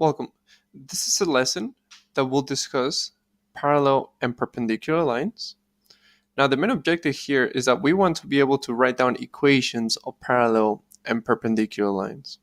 Welcome. This is a lesson that will discuss parallel and perpendicular lines. Now, the main objective here is that we want to be able to write down equations of parallel and perpendicular lines.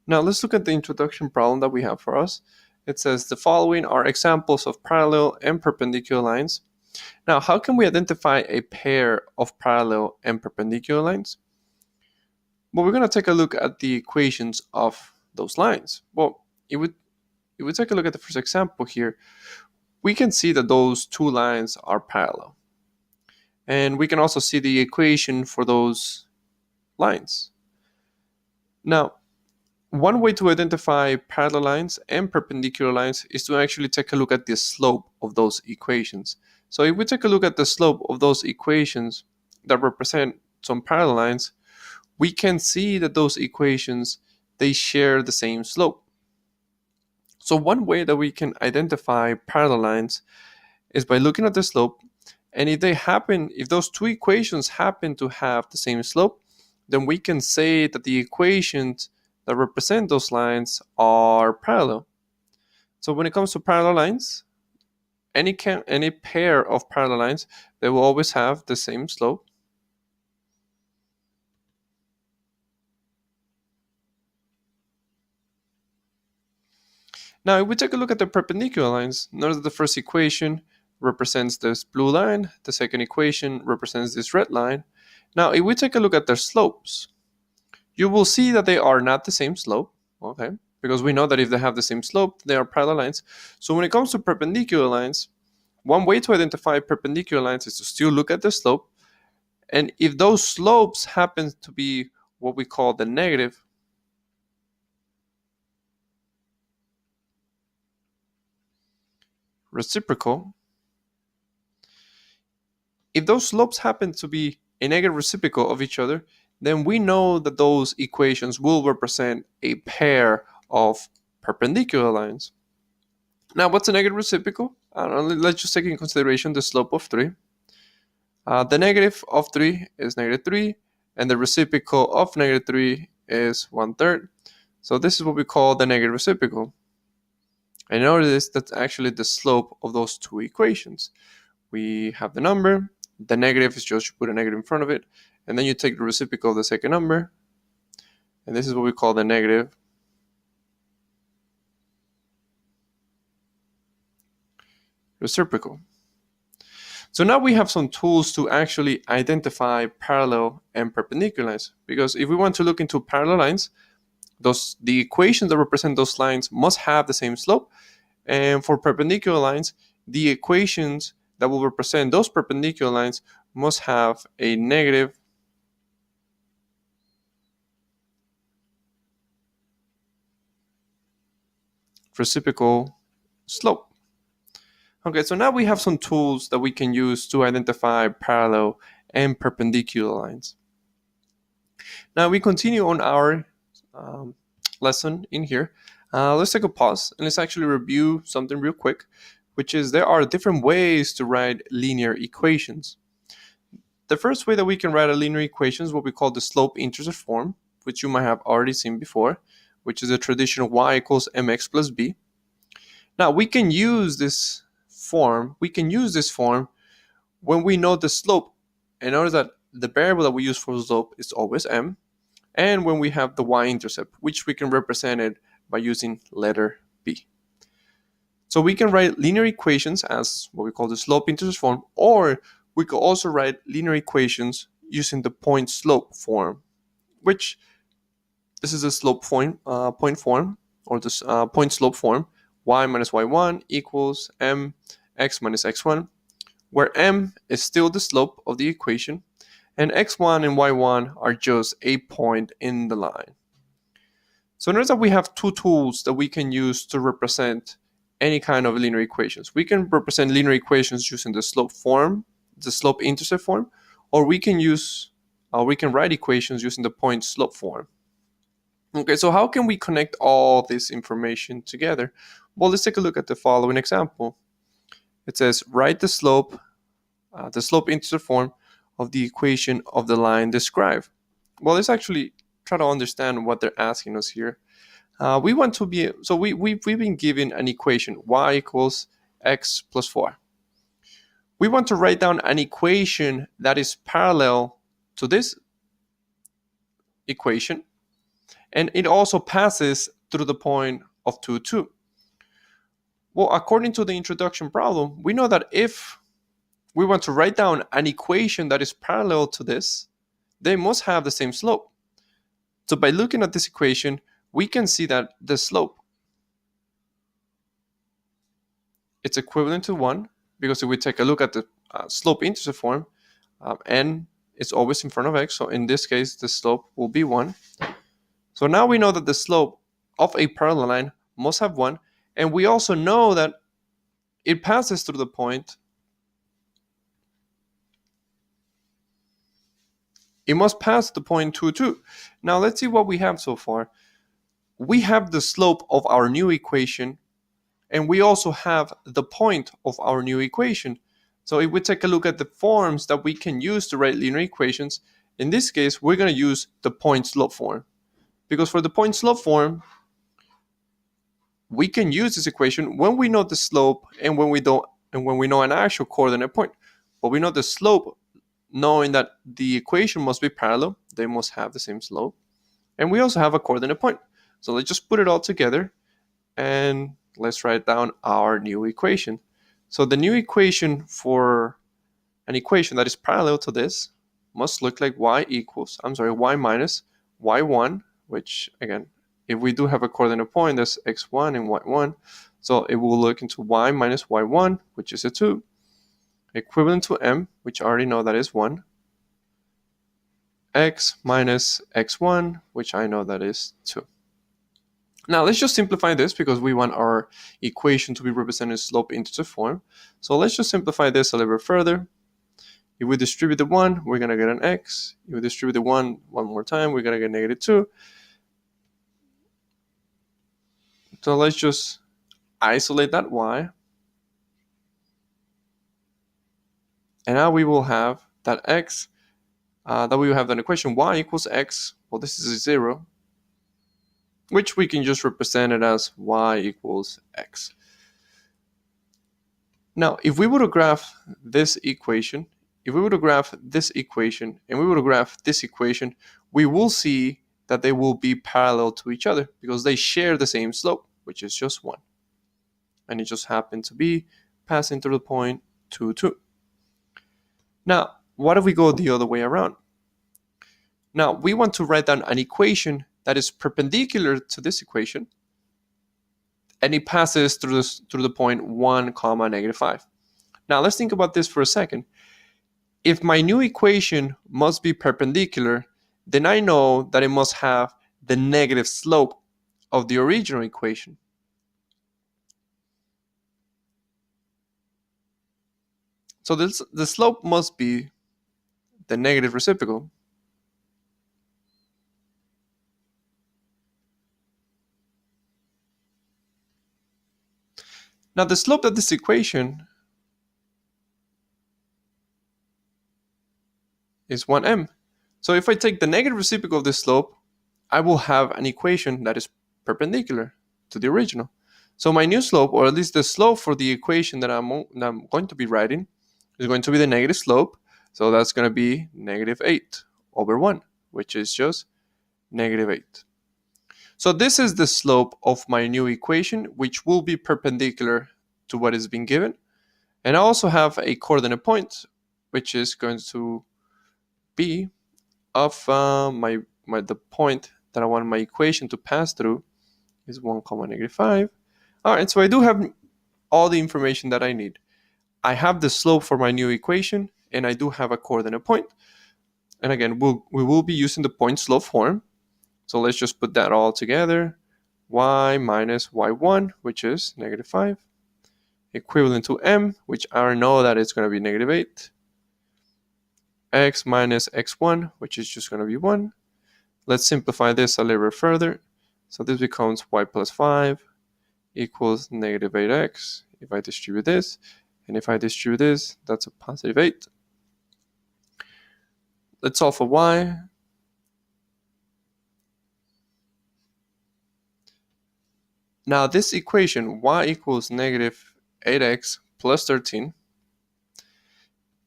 Now, let's look at the introduction problem that we have for us. It says the following are examples of parallel and perpendicular lines. Now, how can we identify a pair of parallel and perpendicular lines? Well, we're going to take a look at the equations of those lines. Well, if we take a look at the first example here, we can see that those two lines are parallel. And we can also see the equation for those lines. Now, one way to identify parallel lines and perpendicular lines is to actually take a look at the slope of those equations. So if we take a look at the slope of those equations that represent some parallel lines, we can see that those equations, they share the same slope. So one way that we can identify parallel lines is by looking at the slope, and if those two equations happen to have the same slope, then we can say that the equations that represent those lines are parallel. So when it comes to parallel lines, any pair of parallel lines, they will always have the same slope. Now, if we take a look at the perpendicular lines, notice that the first equation represents this blue line, the second equation represents this red line. Now, if we take a look at their slopes, you will see that they are not the same slope, okay? Because we know that if they have the same slope, they are parallel lines. So when it comes to perpendicular lines, one way to identify perpendicular lines is to still look at the slope. And if those slopes happen to be what we call the negative, reciprocal, if those slopes happen to be a negative reciprocal of each other, then we know that those equations will represent a pair of perpendicular lines. Now, what's a negative reciprocal? Let's just take in consideration the slope of 3. The negative of 3 is negative 3, and the reciprocal of negative 3 is 1/3. So this is what we call the negative reciprocal. And notice that's actually the slope of those two equations. We have the number, the negative is just you put a negative in front of it, and then you take the reciprocal of the second number, and this is what we call the negative reciprocal. So now we have some tools to actually identify parallel and perpendicular lines, because if we want to look into parallel lines, the equations that represent those lines must have the same slope, and for perpendicular lines, the equations that will represent those perpendicular lines must have a negative reciprocal slope. Okay, so now we have some tools that we can use to identify parallel and perpendicular lines. Now we continue on our lesson in here. Let's take a pause and let's actually review something real quick, which is there are different ways to write linear equations. The first way that we can write a linear equation is what we call the slope-intercept form, which you might have already seen before, which is the traditional y equals mx plus b. Now we can use this form. When we know the slope, and notice that the variable that we use for slope is always m, and when we have the y-intercept, which we can represent it by using letter b. So we can write linear equations as what we call the slope-intercept form, or we could also write linear equations using the point-slope form, which this is a slope point form, or this point-slope form, y minus y1 equals m x minus x1, where m is still the slope of the equation, and x1 and y1 are just a point in the line. So notice that we have two tools that we can use to represent any kind of linear equations. We can represent linear equations using the slope form, the slope-intercept form, or we can write equations using the point-slope form. Okay, so how can we connect all this information together? Well, let's take a look at the following example. It says, write the slope-intercept form of the equation of the line described. Well, let's actually try to understand what they're asking us here. we want to be, so we've been given an equation, y equals x plus 4. We want to write down an equation that is parallel to this equation, and it also passes through the point of 2, 2. Well, according to the introduction problem, we know that if we want to write down an equation that is parallel to this, they must have the same slope. So by looking at this equation, we can see that the slope, it's equivalent to 1, because if we take a look at the slope-intercept form, n is always in front of x, so in this case, the slope will be 1. So now we know that the slope of a parallel line must have 1, and we also know that it passes through the point. It must pass the point 2, 2. Now let's see what we have so far. We have the slope of our new equation, and we also have the point of our new equation. So if we take a look at the forms that we can use to write linear equations, in this case, we're going to use the point-slope form. Because for the point-slope form, we can use this equation when we know the slope and when we don't, and when we know an actual coordinate point. But we know the slope, knowing that the equation must be parallel, they must have the same slope. And we also have a coordinate point. So let's just put it all together and let's write down our new equation. So the new equation for an equation that is parallel to this must look like y minus y1, which again, if we do have a coordinate point, that's x1 and y1. So it will look into y minus y1, which is a 2, equivalent to m, which I already know that is 1, x minus x1, which I know that is 2. Now let's just simplify this because we want our equation to be represented in slope-intercept form. So let's just simplify this a little bit further. If we distribute the 1, we're going to get an x. If we distribute the 1 more time, we're going to get negative 2. So let's just isolate that y. And now we will have that x, that we will have that equation y equals x. Well, this is a 0, which we can just represent it as y equals x. Now, if we were to graph this equation, and we were to graph this equation, we will see that they will be parallel to each other because they share the same slope, which is just 1. And it just happened to be passing through the point 2, 2. Now, what if we go the other way around? Now, we want to write down an equation that is perpendicular to this equation, and it passes through the point 1, negative 5. Now, let's think about this for a second. If my new equation must be perpendicular, then I know that it must have the negative slope of the original equation. So the slope must be the negative reciprocal. Now the slope of this equation is 1m. So if I take the negative reciprocal of this slope, I will have an equation that is perpendicular to the original. So my new slope, or at least the slope for the equation that I'm going to be writing, is going to be the negative slope. So that's going to be negative 8 over 1, which is just negative 8. So this is the slope of my new equation, which will be perpendicular to what is being given. And I also have a coordinate point, which is going to be of the point that I want my equation to pass through is 1, negative 5. All right, so I do have all the information that I need. I have the slope for my new equation, and I do have a coordinate point. And again, we will be using the point-slope form. So let's just put that all together. Y minus y1, which is negative 5, equivalent to m, which I know that it's going to be negative 8. X minus x1, which is just going to be 1. Let's simplify this a little bit further. So this becomes y plus 5 equals negative 8x if I distribute this. And if I distribute this, that's a positive 8. Let's solve for y. Now this equation, y equals negative 8x plus 13,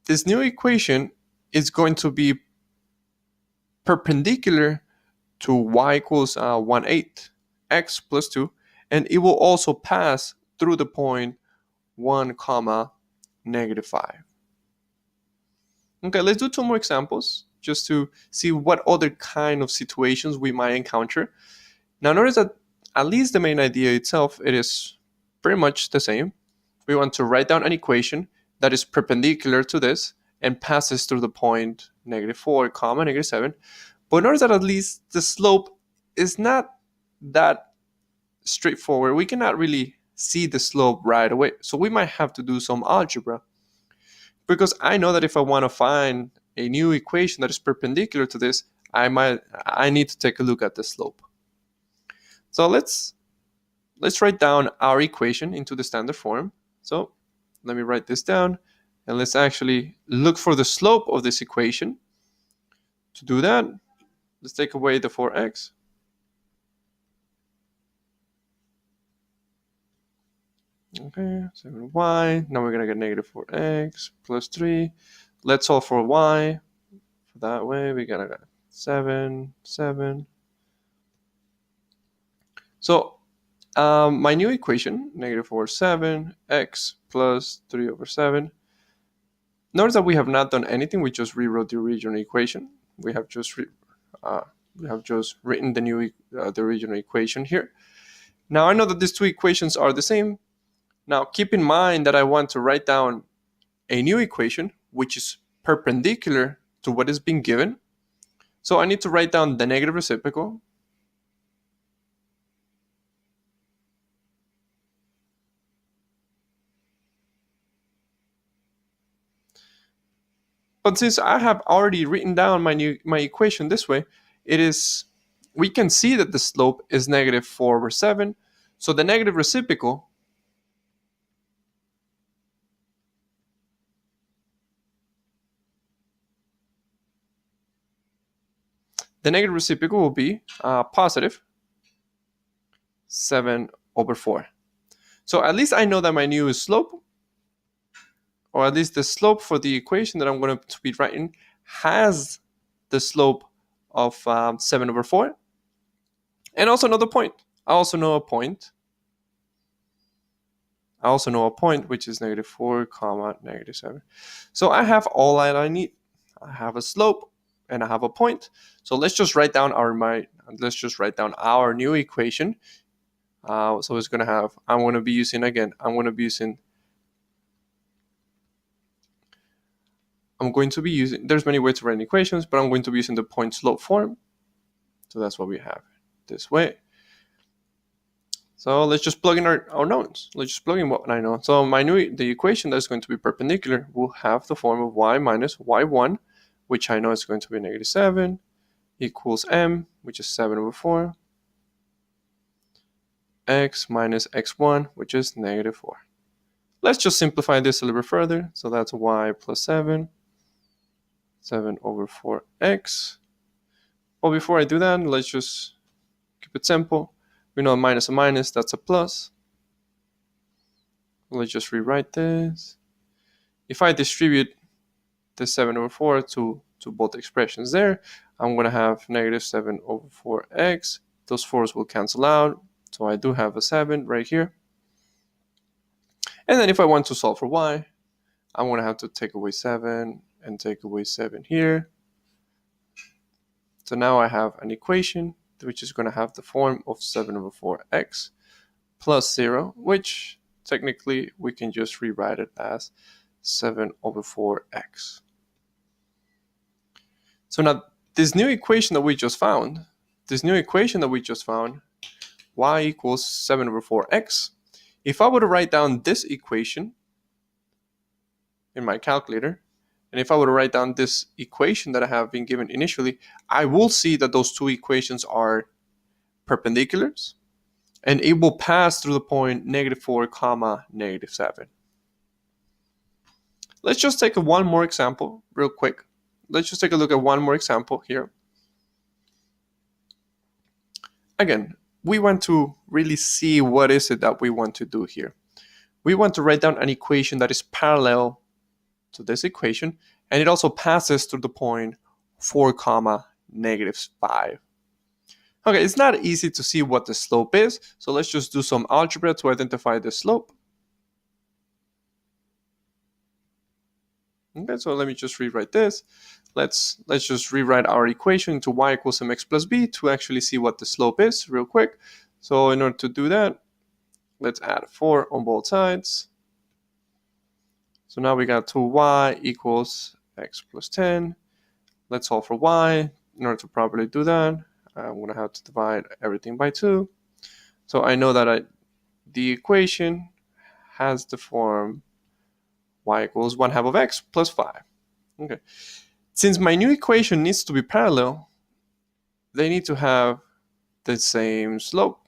this new equation is going to be perpendicular to y equals 1/8 x plus 2, and it will also pass through the point 1 comma negative 5. Okay, let's do 2 more examples just to see what other kind of situations we might encounter. Now notice that at least the main idea itself, it is pretty much the same. We want to write down an equation that is perpendicular to this and passes through the point negative 4 comma negative 7. But notice that at least the slope is not that straightforward. We cannot really see the slope right away. So we might have to do some algebra. Because I know that if I want to find a new equation that is perpendicular to this, I need to take a look at the slope. So let's write down our equation into the standard form. So let me write this down, and let's actually look for the slope of this equation. To do that, let's take away the 4x. Okay, 7y. Now we're going to get negative 4x plus 3. Let's solve for y. That way we got to get 7, 7. So my new equation, negative 4, 7, x plus 3 over 7. Notice that we have not done anything. We just rewrote the original equation. We have just written the original equation here. Now I know that these two equations are the same. Now keep in mind that I want to write down a new equation which is perpendicular to what is being given. So I need to write down the negative reciprocal. But since I have already written down my equation this way, we can see that the slope is negative 4 over 7. So the negative reciprocal will be positive 7 over 4. So at least I know that my new slope, or at least the slope for the equation that I'm going to be writing, has the slope of 7 over 4. And also another point. I also know a point which is negative 4 comma negative 7. So I have all that I need. I have a slope and I have a point. So let's just write down our new equation. So it's going to have, I'm going to be using, there's many ways to write equations, but I'm going to be using the point slope form. So that's what we have this way. So let's just plug in our knowns. Let's just plug in what I know. So the equation that's going to be perpendicular will have the form of y minus y1, which I know is going to be negative 7, equals m, which is 7 over 4, x minus x1, which is negative 4. Let's just simplify this a little bit further. So that's y plus 7 over 4x. Well, before I do that, let's just keep it simple. We know a minus, that's a plus. Let's just rewrite this. If I distribute the 7 over 4 to both expressions there, I'm going to have negative 7 over 4x. Those 4's will cancel out. So I do have a 7 right here. And then if I want to solve for y, I'm going to have to take away 7 and take away 7 here. So now I have an equation which is going to have the form of 7 over 4x plus 0, which technically we can just rewrite it as 7 over 4x. So now this new equation that we just found, y equals 7 over 4x. If I were to write down this equation in my calculator, and if I were to write down this equation that I have been given initially, I will see that those two equations are perpendiculars, and it will pass through the point negative 4 comma negative 7. Let's just take one more example real quick. Let's just take a look at one more example here. Again, we want to really see what is it that we want to do here. We want to write down an equation that is parallel to this equation, and it also passes through the point 4 comma -5. Okay, it's not easy to see what the slope is, so let's just do some algebra to identify the slope. Okay, so let me just rewrite this. Let's just rewrite our equation to y equals mx plus b to actually see what the slope is real quick. So in order to do that, let's add 4 on both sides. So now we got 2y equals x plus 10. Let's solve for y. In order to properly do that, I'm going to have to divide everything by 2. So I know that the equation has the form y equals 1/2 of x plus 5. Okay. Since my new equation needs to be parallel, they need to have the same slope.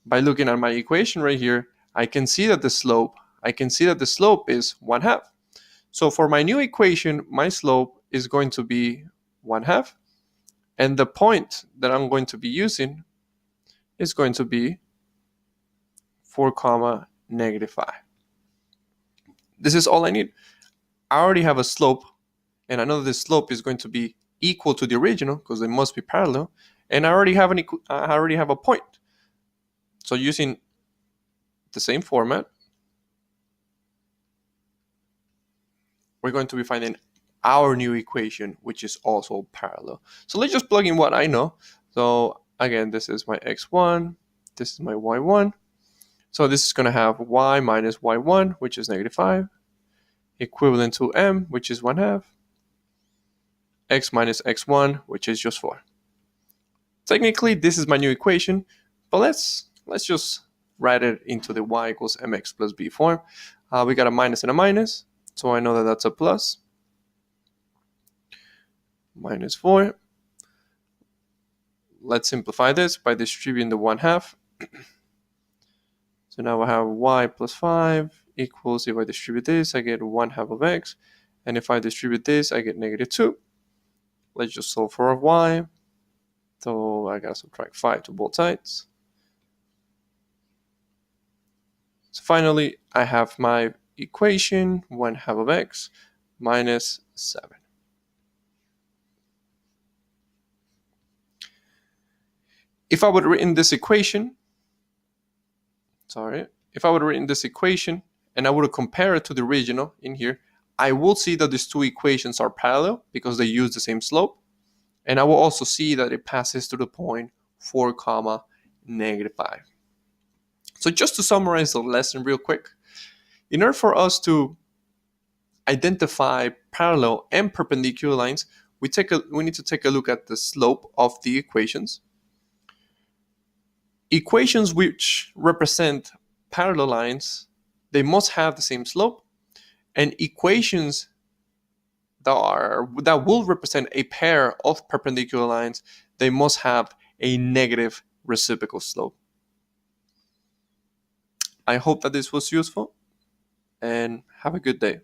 By looking at my equation right here, I can see that the slope is 1/2. So for my new equation, my slope is going to be 1/2, and the point that I'm going to be using is going to be 4 comma -5. This is all I need. I already have a slope, and I know that this slope is going to be equal to the original because they must be parallel, and I already have a point. So using the same format, we're going to be finding our new equation, which is also parallel. So let's just plug in what I know. So again, this is my x1, this is my y1. So this is going to have y minus y1, which is -5, equivalent to m, which is 1/2, x minus x1, which is just 4. Technically, this is my new equation, but let's just write it into the y equals mx plus b form. We got a minus and a minus, so I know that that's a plus. -4. Let's simplify this by distributing the 1/2. So now I have y plus 5 equals, if I distribute this, I get 1/2 of x. And if I distribute this, I get -2. Let's just solve for y. So I gotta subtract 5 to both sides. So finally, I have my equation, 1/2 of x minus 7. If I would have written this equation, and I would have compared it to the original in here, I will see that these two equations are parallel because they use the same slope. And I will also see that it passes through the point 4 comma -5. So just to summarize the lesson real quick, in order for us to identify parallel and perpendicular lines, we need to take a look at the slope of the equations. Equations which represent parallel lines, they must have the same slope, and equations that will represent a pair of perpendicular lines, they must have a negative reciprocal slope. I hope that this was useful, and have a good day.